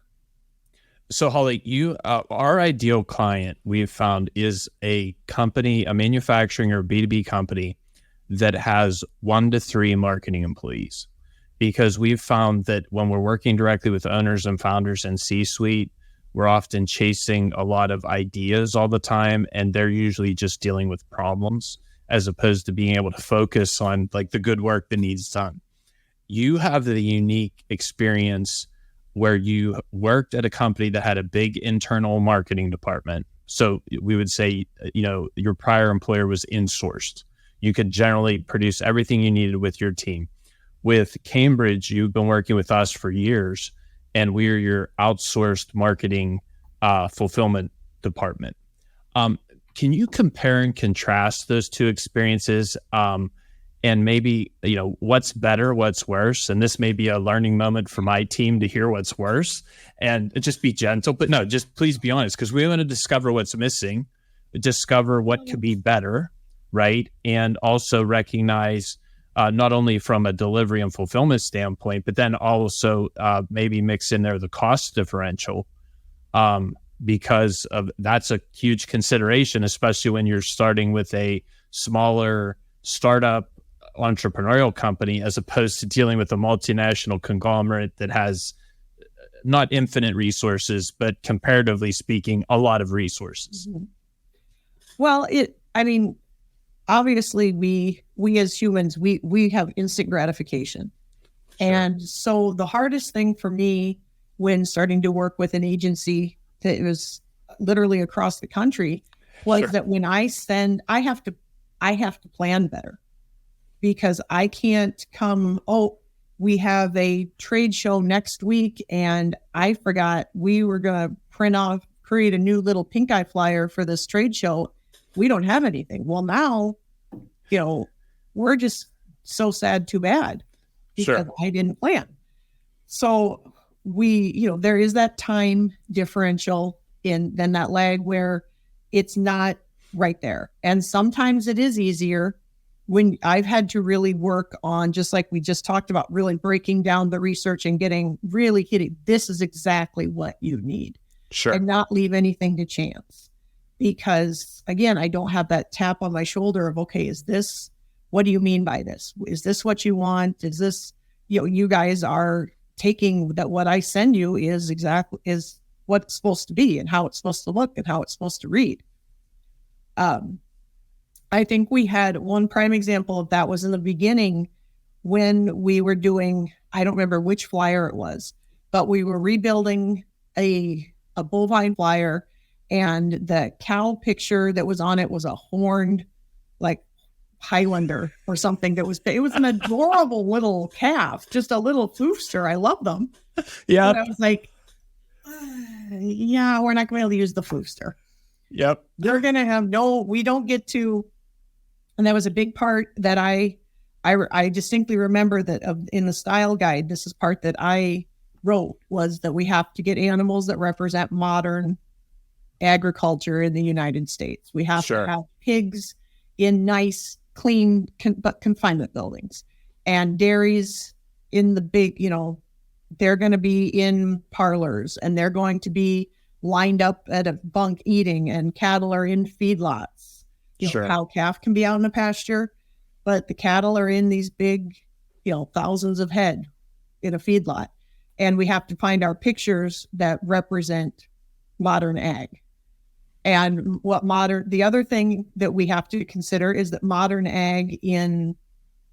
[SPEAKER 1] So Holly, our ideal client we've found is a company, a manufacturing or B2B company that has 1 to 3 marketing employees, because we've found that when we're working directly with owners and founders and C-suite, we're often chasing a lot of ideas all the time, and they're usually just dealing with problems as opposed to being able to focus on like the good work that needs done. You have the unique experience where you worked at a company that had a big internal marketing department. So we would say, your prior employer was insourced. You could generally produce everything you needed with your team. With Cambridge, you've been working with us for years, and we're your outsourced marketing fulfillment department. Can you compare and contrast those two experiences? And maybe, what's better, what's worse? And this may be a learning moment for my team to hear what's worse and just be gentle. But no, just please be honest, because we want to discover what's missing, discover what could be better, right? And also recognize not only from a delivery and fulfillment standpoint, but then also maybe mix in there the cost differential, because that's a huge consideration, especially when you're starting with a smaller startup entrepreneurial company as opposed to dealing with a multinational conglomerate that has not infinite resources, but comparatively speaking, a lot of resources.
[SPEAKER 2] Mm-hmm. Well, obviously we as humans, we have instant gratification. Sure. And so the hardest thing for me when starting to work with an agency that was literally across the country was Sure. that when I have to plan better. Because I can't come, we have a trade show next week and I forgot we were going to create a new little pink eye flyer for this trade show. We don't have anything. Well, now, we're just so sad, too bad, because Sure. I didn't plan. So there is that time differential then that lag where it's not right there. And sometimes it is easier when I've had to really work on, just like we just talked about, really breaking down the research and really hitting, this is exactly what you need. Sure. And not leave anything to chance. Because again, I don't have that tap on my shoulder of, okay, what do you mean by this? Is this what you want? Is this, you guys are taking that what I send you is what it's supposed to be and how it's supposed to look and how it's supposed to read. I think we had one prime example of that was in the beginning when we were doing, I don't remember which flyer it was, but we were rebuilding a bovine flyer, and the cow picture that was on it was a horned, like Highlander or something it was an adorable little calf, just a little foofster. I love them. Yeah. I was like, yeah, we're not going to be able to use the foofster. Yep. They're going to have we don't get to. And that was a big part that I distinctly remember that in the style guide, this is part that I wrote, was that we have to get animals that represent modern agriculture in the United States. We have Sure. to have pigs in nice, clean, confinement buildings, and dairies in the big, they're going to be in parlors, and they're going to be lined up at a bunk eating, and cattle are in feedlots. Sure. Cow calf can be out in the pasture, but the cattle are in these big, thousands of head in a feedlot. And we have to find our pictures that represent modern ag. And the other thing that we have to consider is that modern ag in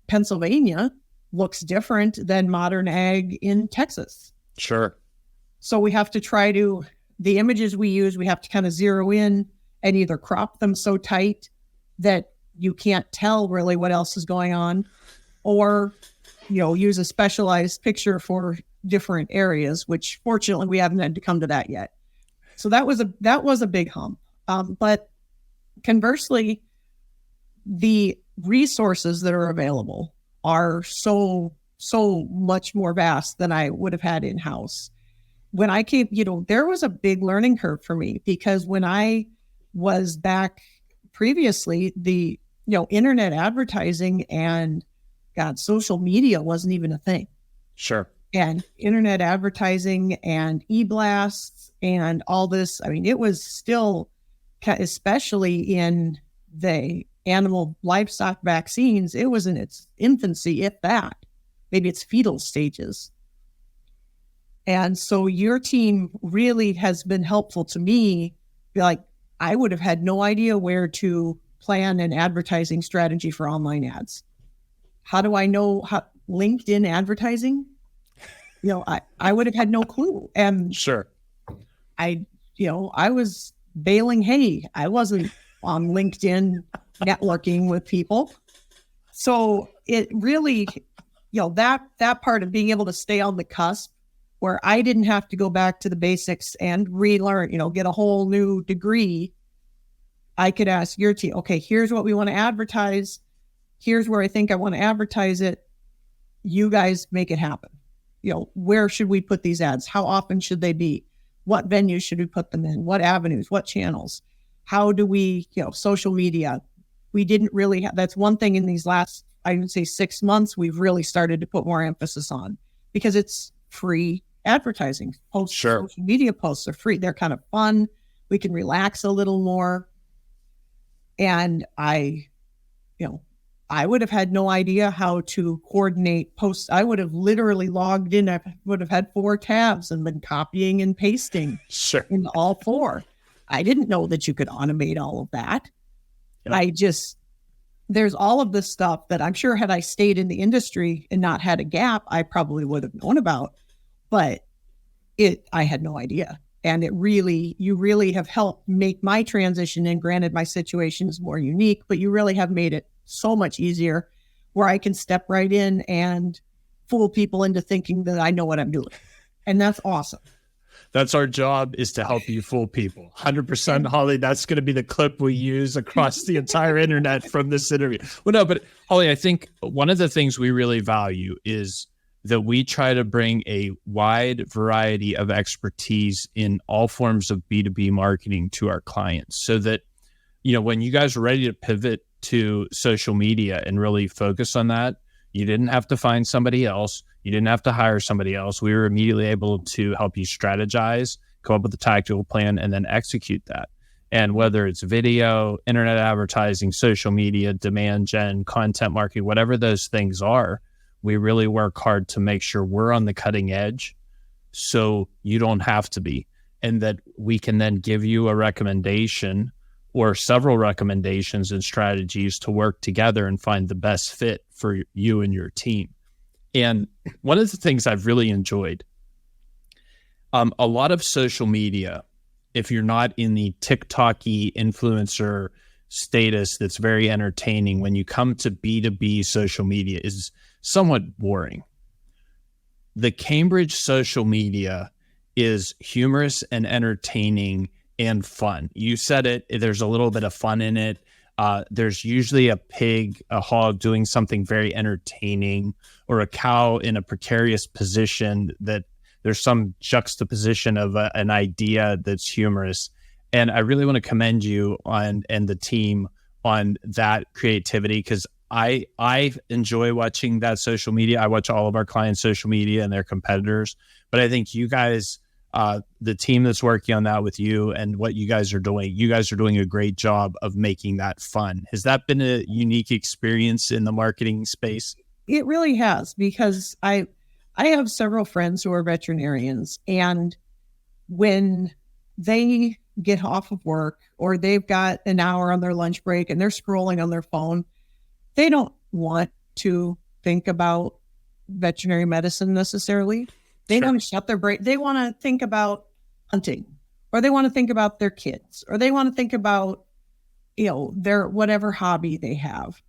[SPEAKER 2] Pennsylvania looks different than modern ag in Texas. Sure. So we have to the images we use, we have to kind of zero in and either crop them so tight that you can't tell really what else is going on, or, use a specialized picture for different areas, which fortunately we haven't had to come to that yet. So that was a big hump. But conversely, the resources that are available are so so much more vast than I would have had in-house. When I came, there was a big learning curve for me, because when I was back previously, the, internet advertising and social media wasn't even a thing.
[SPEAKER 1] Sure.
[SPEAKER 2] And internet advertising and e-blasts and all this, I mean, it was still, especially in the animal livestock vaccines, it was in its infancy, if that, maybe its fetal stages. And so your team really has been helpful to me. Like, I would have had no idea where to plan an advertising strategy for online ads. How do I know how LinkedIn advertising? I would have had no clue. And
[SPEAKER 1] sure,
[SPEAKER 2] I was baling hay. I wasn't on LinkedIn networking with people. So it really, that part of being able to stay on the cusp, where I didn't have to go back to the basics and relearn, get a whole new degree. I could ask your team, okay, here's what we want to advertise. Here's where I think I want to advertise it. You guys make it happen. Where should we put these ads? How often should they be? What venues should we put them in? What avenues? What channels? How do we, social media? We didn't really have, that's one thing in these last, I would say 6 months, we've really started to put more emphasis on, because it's free advertising.
[SPEAKER 1] Sure.
[SPEAKER 2] Social media posts are free. They're kind of fun. We can relax a little more. And I would have had no idea how to coordinate posts. I would have literally logged in. I would have had 4 tabs and been copying and pasting
[SPEAKER 1] sure.
[SPEAKER 2] in all 4. I didn't know that you could automate all of that. Yep. There's all of this stuff that I'm sure, had I stayed in the industry and not had a gap, I probably would have known about, but I had no idea. And you really have helped make my transition. And granted, my situation is more unique, but you really have made it so much easier, where I can step right in and fool people into thinking that I know what I'm doing. And that's awesome.
[SPEAKER 1] That's our job, is to help you fool people. 100%, Holly. That's going to be the clip we use across the entire internet from this interview. Well, no, but Holly, I think one of the things we really value is that we try to bring a wide variety of expertise in all forms of B2B marketing to our clients, so that, when you guys are ready to pivot to social media and really focus on that, you didn't have to find somebody else. You didn't have to hire somebody else. We were immediately able to help you strategize, come up with a tactical plan, and then execute that. And whether it's video, internet advertising, social media, demand gen, content marketing, whatever those things are, we really work hard to make sure we're on the cutting edge, so you don't have to be, and that we can then give you a recommendation or several recommendations and strategies to work together and find the best fit for you and your team. And one of the things I've really enjoyed, a lot of social media, if you're not in the TikTok-y influencer status that's very entertaining, when you come to B2B social media, is somewhat boring. The Cambridge social media is humorous and entertaining and fun. You said it, there's a little bit of fun in it. There's usually a pig, a hog doing something very entertaining, or a cow in a precarious position that there's some juxtaposition of an idea that's humorous. And I really want to commend you and the team on that creativity, because I enjoy watching that social media. I watch all of our clients' social media and their competitors, but I think you guys, the team that's working on that with you and what you guys are doing a great job of making that fun. Has that been a unique experience in the marketing space?
[SPEAKER 2] It really has, because I have several friends who are veterinarians, and when they get off of work or they've got an hour on their lunch break and they're scrolling on their phone, they don't want to think about veterinary medicine necessarily. They want to shut their brain. They want to think about hunting, or they want to think about their kids, or they want to think about, their whatever hobby they have.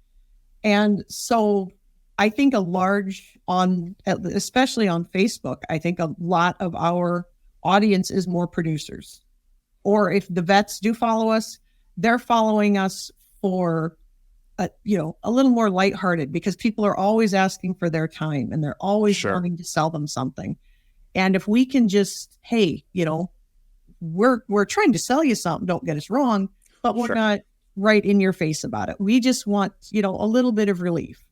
[SPEAKER 2] And so I think especially on Facebook, I think a lot of our audience is more producers. Or if the vets do follow us, they're following us for a little more lighthearted, because people are always asking for their time and they're always
[SPEAKER 1] Sure.
[SPEAKER 2] wanting to sell them something. And if we can just, hey, we're trying to sell you something, don't get us wrong, but we're
[SPEAKER 1] Sure.
[SPEAKER 2] not right in your face about it. We just want, a little bit of relief.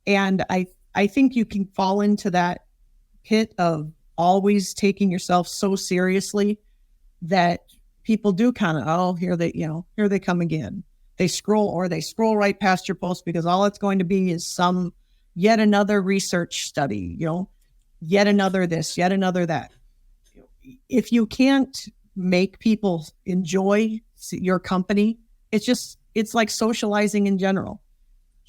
[SPEAKER 2] And I think you can fall into that pit of always taking yourself so seriously that people do kind of, oh, here they come again. They scroll right past your post, because all it's going to be is yet another research study, yet another this, yet another that. If you can't make people enjoy your company, it's like socializing in general.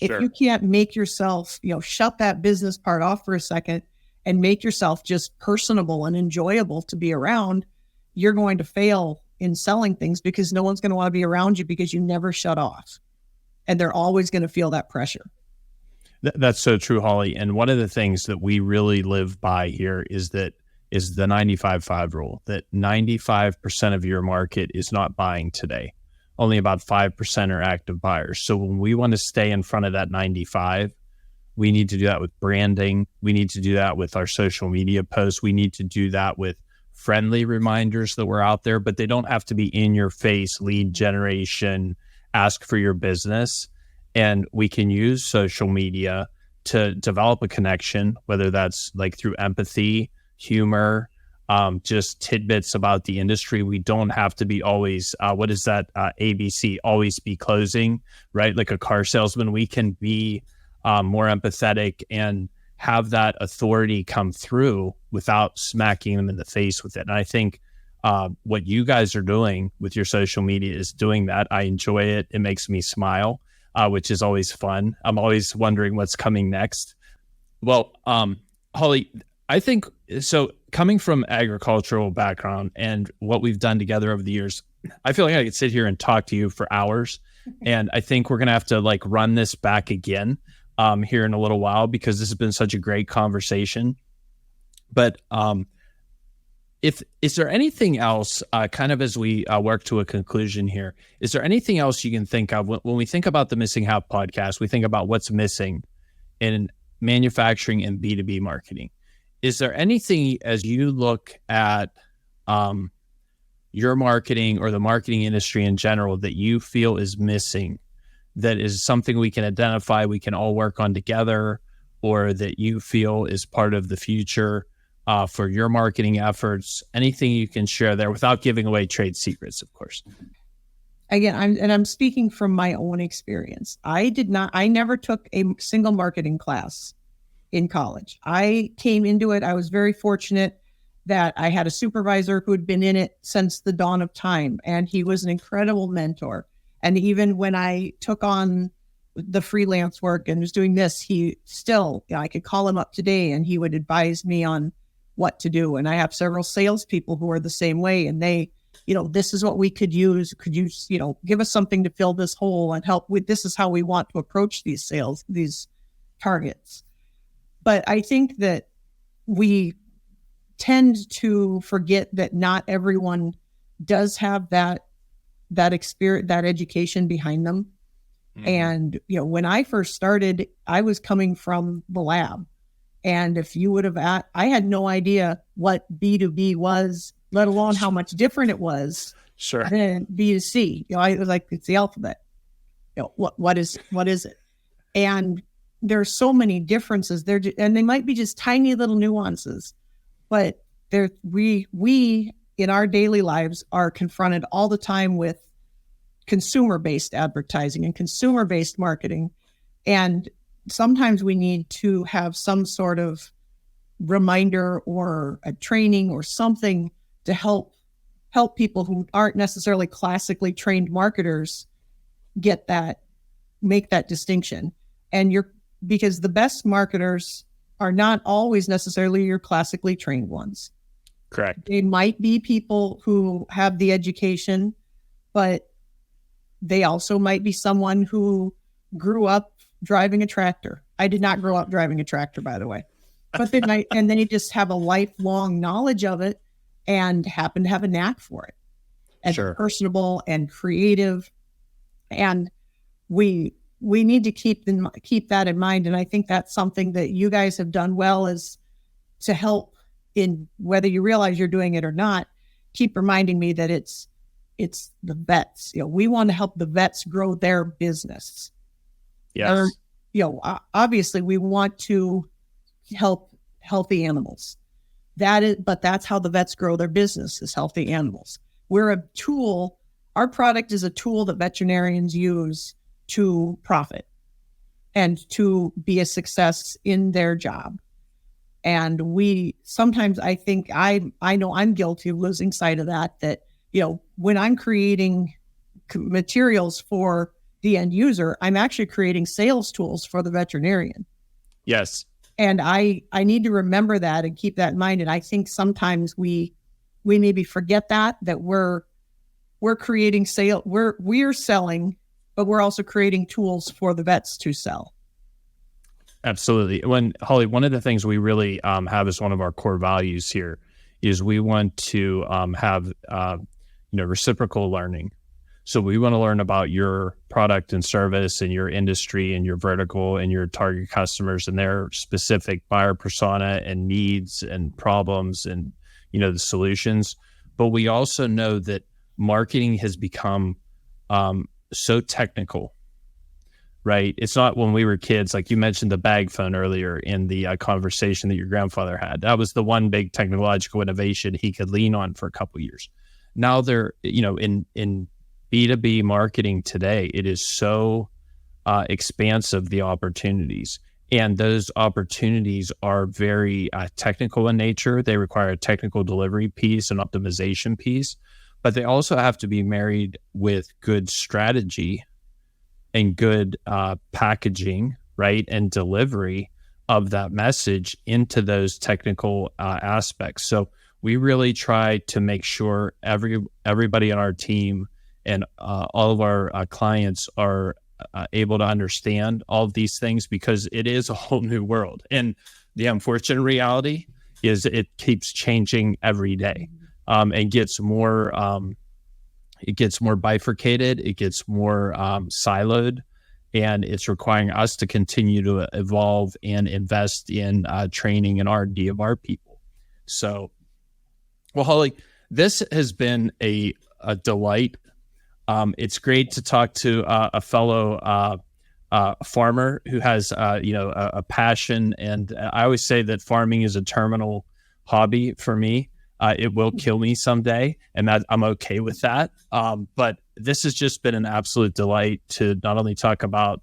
[SPEAKER 1] Sure.
[SPEAKER 2] If you can't make yourself, shut that business part off for a second and make yourself just personable and enjoyable to be around, you're going to fail in selling things, because no one's going to want to be around you because you never shut off. And they're always going to feel that pressure.
[SPEAKER 1] That's so true, Holly. And one of the things that we really live by here is the 95-5 rule, that 95% of your market is not buying today. Only about 5% are active buyers. So when we want to stay in front of that 95, we need to do that with branding. We need to do that with our social media posts. We need to do that with friendly reminders that we're out there, but they don't have to be in your face lead generation, ask for your business. And we can use social media to develop a connection, whether that's like through empathy, humor, just tidbits about the industry. We don't have to be always, what is that? ABC, always be closing, right? Like a car salesman. We can be more empathetic and have that authority come through without smacking them in the face with it. And I think what you guys are doing with your social media is doing that. I enjoy it. It makes me smile, which is always fun. I'm always wondering what's coming next. Well, Holly, I think so. Coming from agricultural background and what we've done together over the years, I feel like I could sit here and talk to you for hours. And I think we're going to have to run this back again here in a little while, because this has been such a great conversation. But is there anything else, kind of as we work to a conclusion here, is there anything else you can think of when we think about the Missing Half podcast? We think about what's missing in manufacturing and B2B marketing. Is there anything, as you look at your marketing or the marketing industry in general, that you feel is missing, that is something we can identify, we can all work on together, or that you feel is part of the future for your marketing efforts? Anything you can share there without giving away trade secrets, of course.
[SPEAKER 2] Again, I'm speaking from my own experience. I never took a single marketing class in college. I came into it. I was very fortunate that I had a supervisor who had been in it since the dawn of time, and he was an incredible mentor. And even when I took on the freelance work and was doing this, he still, I could call him up today and he would advise me on what to do. And I have several salespeople who are the same way, and they, this is what we could use. Could you, give us something to fill this hole and help with, this is how we want to approach these sales, these targets. But I think that we tend to forget that not everyone does have that experience, that education behind them. Mm-hmm. And, when I first started, I was coming from the lab. And if you would have, I had no idea what B2B was, let alone how much different it was than B2C. I was like, it's the alphabet. What is it? And there's so many differences there, and they might be just tiny little nuances, but we in our daily lives are confronted all the time with consumer-based advertising and consumer-based marketing. And sometimes we need to have some sort of reminder or a training or something to help people who aren't necessarily classically trained marketers make that distinction. And because the best marketers are not always necessarily your classically trained ones.
[SPEAKER 1] Correct.
[SPEAKER 2] They might be people who have the education, but they also might be someone who grew up driving a tractor. I did not grow up driving a tractor, by the way, but they might, and they just have a lifelong knowledge of it and happen to have a knack for it, and personable and creative. And we we need to keep that in mind. And I think that's something that you guys have done well, is to help, in whether you realize you're doing it or not, keep reminding me that it's the vets. We want to help the vets grow their business.
[SPEAKER 1] Yes.
[SPEAKER 2] Obviously we want to help healthy animals. But that's how the vets grow their business, is healthy animals. We're a tool. Our product is a tool that veterinarians use to profit and to be a success in their job. And sometimes I think I know I'm guilty of losing sight of that, when I'm creating materials for the end user, I'm actually creating sales tools for the veterinarian.
[SPEAKER 1] Yes.
[SPEAKER 2] And I need to remember that and keep that in mind. And I think sometimes we maybe forget that we're creating we're selling, but we're also creating tools for the vets to sell.
[SPEAKER 1] Absolutely. Holly, one of the things we really have as one of our core values here is we want to have reciprocal learning. So we want to learn about your product and service and your industry and your vertical and your target customers and their specific buyer persona and needs and problems and, the solutions. But we also know that marketing has become so technical, right? It's not when we were kids, like you mentioned the bag phone earlier in the conversation that your grandfather had. That was the one big technological innovation he could lean on for a couple of years. Now they're, in B2B marketing today, it is so expansive, the opportunities. And those opportunities are very technical in nature. They require a technical delivery piece, an optimization piece, but they also have to be married with good strategy and good packaging, right? And delivery of that message into those technical aspects. So we really try to make sure everybody on our team and all of our clients are able to understand all of these things, because it is a whole new world. And the unfortunate reality is it keeps changing every day, and gets more bifurcated, it gets more siloed, and it's requiring us to continue to evolve and invest in training and R&D of our people. So, well, Holly, this has been a delight. It's great to talk to a fellow farmer who has a passion, and I always say that farming is a terminal hobby for me. It will kill me someday, and that I'm okay with that. But this has just been an absolute delight to not only talk about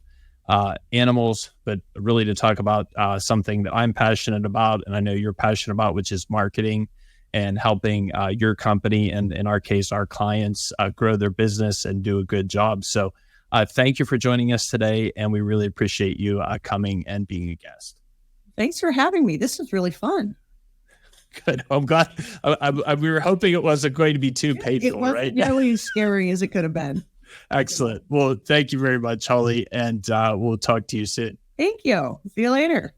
[SPEAKER 1] animals, but really to talk about something that I'm passionate about, and I know you're passionate about, which is marketing and helping your company, and in our case, our clients, grow their business and do a good job. So thank you for joining us today, and we really appreciate you coming and being a guest.
[SPEAKER 2] Thanks for having me. This was really fun.
[SPEAKER 1] Good. I'm glad. We were hoping it wasn't going to be too painful,
[SPEAKER 2] it wasn't
[SPEAKER 1] right?
[SPEAKER 2] nearly as scary as it could have been.
[SPEAKER 1] Excellent. Well, thank you very much, Holly, and we'll talk to you soon.
[SPEAKER 2] Thank you. See you later.